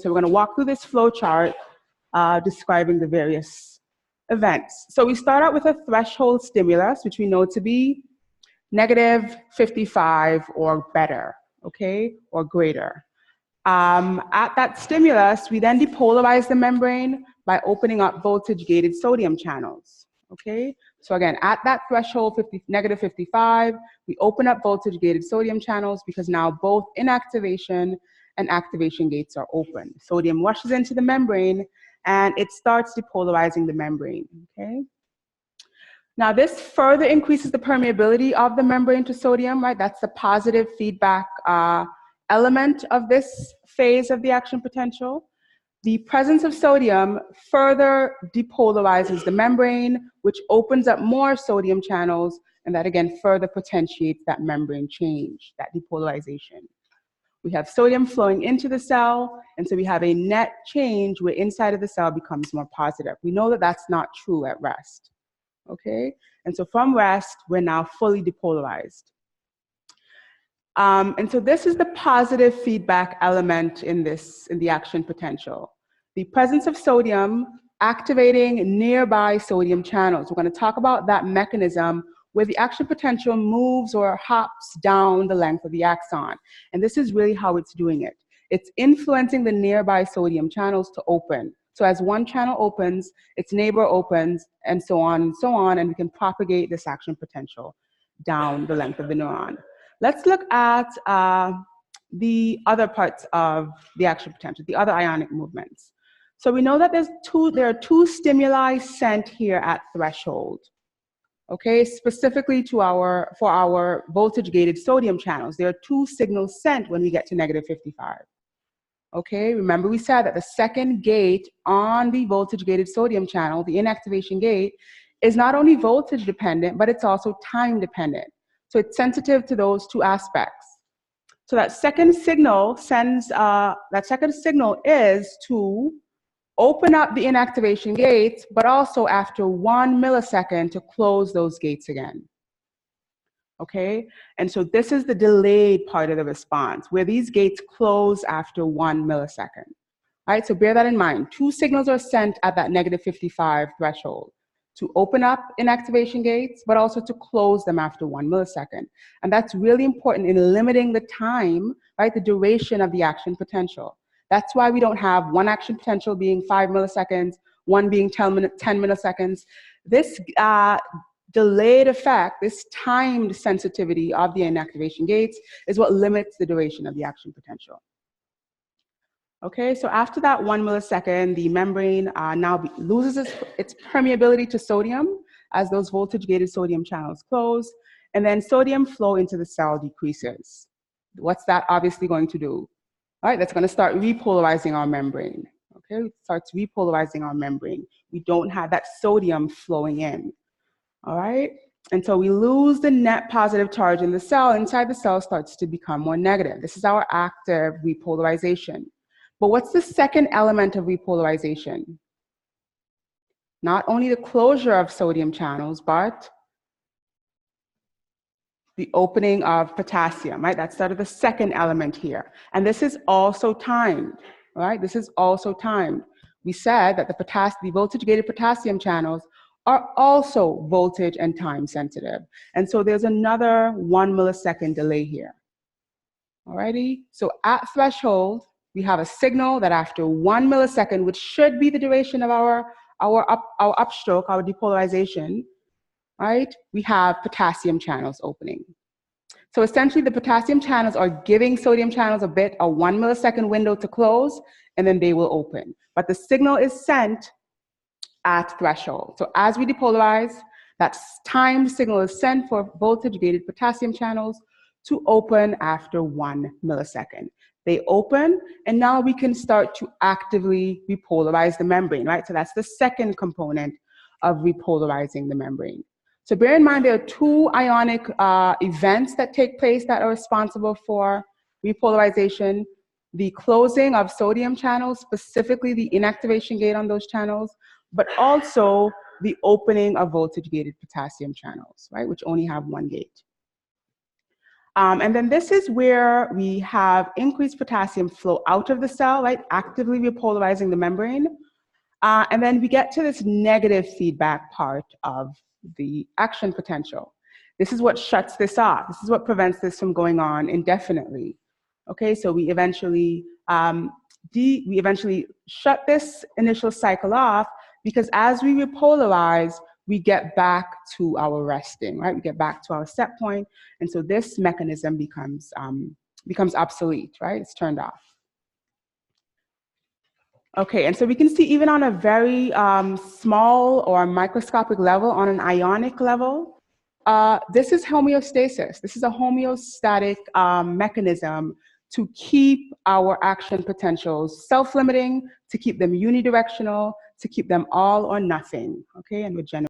So we're going to walk through this flow chart describing the various events. So we start out with a threshold stimulus, which we know to be negative 55 or better, okay, or greater. At that stimulus, we then depolarize the membrane by opening up voltage-gated sodium channels, okay? So again, at that threshold, negative 55, we open up voltage-gated sodium channels because now both inactivation and activation gates are open. Sodium rushes into the membrane and it starts depolarizing the membrane, okay? Now this further increases the permeability of the membrane to sodium, right? That's the positive feedback element of this phase of the action potential. The presence of sodium further depolarizes the membrane, which opens up more sodium channels, and that again further potentiates that membrane change, that depolarization. We have sodium flowing into the cell, and so we have a net change where inside of the cell becomes more positive. We know that that's not true at rest, okay? And so from rest, we're now fully depolarized. And so this is the positive feedback element in the action potential. The presence of sodium activating nearby sodium channels. We're going to talk about that mechanism where the action potential moves or hops down the length of the axon. And this is really how it's doing it. It's influencing the nearby sodium channels to open. So as one channel opens, its neighbor opens, and so on, and we can propagate this action potential down the length of the neuron. Let's look at the other parts of the action potential, the other ionic movements. So we know that there are two stimuli sent here at threshold, okay, specifically for our voltage-gated sodium channels. There are two signals sent when we get to negative 55. Okay, remember we said that the second gate on the voltage-gated sodium channel, the inactivation gate, is not only voltage dependent, but it's also time dependent. So it's sensitive to those two aspects. So that second signal is to open up the inactivation gates, but also after 1 millisecond to close those gates again. Okay, and so this is the delayed part of the response, where these gates close after 1 millisecond. All right, so bear that in mind. Two signals are sent at that negative 55 threshold, to open up inactivation gates, but also to close them after 1 millisecond. And that's really important in limiting the time, right, the duration of the action potential. That's why we don't have one action potential being 5 milliseconds, one being 10 milliseconds. This delayed effect, this timed sensitivity of the inactivation gates is what limits the duration of the action potential. Okay, so after that 1 millisecond, the membrane now loses its permeability to sodium as those voltage-gated sodium channels close, and then sodium flow into the cell decreases. What's that obviously going to do? All right, that's going to start repolarizing our membrane. Okay, it starts repolarizing our membrane. We don't have that sodium flowing in. All right, and so we lose the net positive charge in the cell. Inside the cell starts to become more negative. This is our active repolarization. But what's the second element of repolarization? Not only the closure of sodium channels, but the opening of potassium, right? That's sort of the second element here. And this is also timed, right? This is also timed. We said that the voltage-gated potassium channels are also voltage and time sensitive. And so there's another 1 millisecond delay here. Alrighty, so at threshold, we have a signal that after 1 millisecond, which should be the duration of our upstroke, our depolarization, right? We have potassium channels opening. So essentially the potassium channels are giving sodium channels a 1 millisecond window to close, and then they will open. But the signal is sent at threshold. So as we depolarize, that timed signal is sent for voltage-gated potassium channels to open after 1 millisecond. They open, and now we can start to actively repolarize the membrane, right? So that's the second component of repolarizing the membrane. So bear in mind there are two ionic events that take place that are responsible for repolarization: the closing of sodium channels, specifically the inactivation gate on those channels, but also the opening of voltage-gated potassium channels, right, which only have one gate. And then this is where we have increased potassium flow out of the cell, right, actively repolarizing the membrane. And then we get to this negative feedback part of the action potential. This is what shuts this off. This is what prevents this from going on indefinitely. Okay, so we eventually shut this initial cycle off, because as we repolarize, we get back to our resting, right? We get back to our set point, and so this mechanism becomes obsolete, right? It's turned off. Okay, and so we can see even on a very small or microscopic level, on an ionic level, this is homeostasis. This is a homeostatic mechanism to keep our action potentials self-limiting, to keep them unidirectional, to keep them all or nothing, okay, and with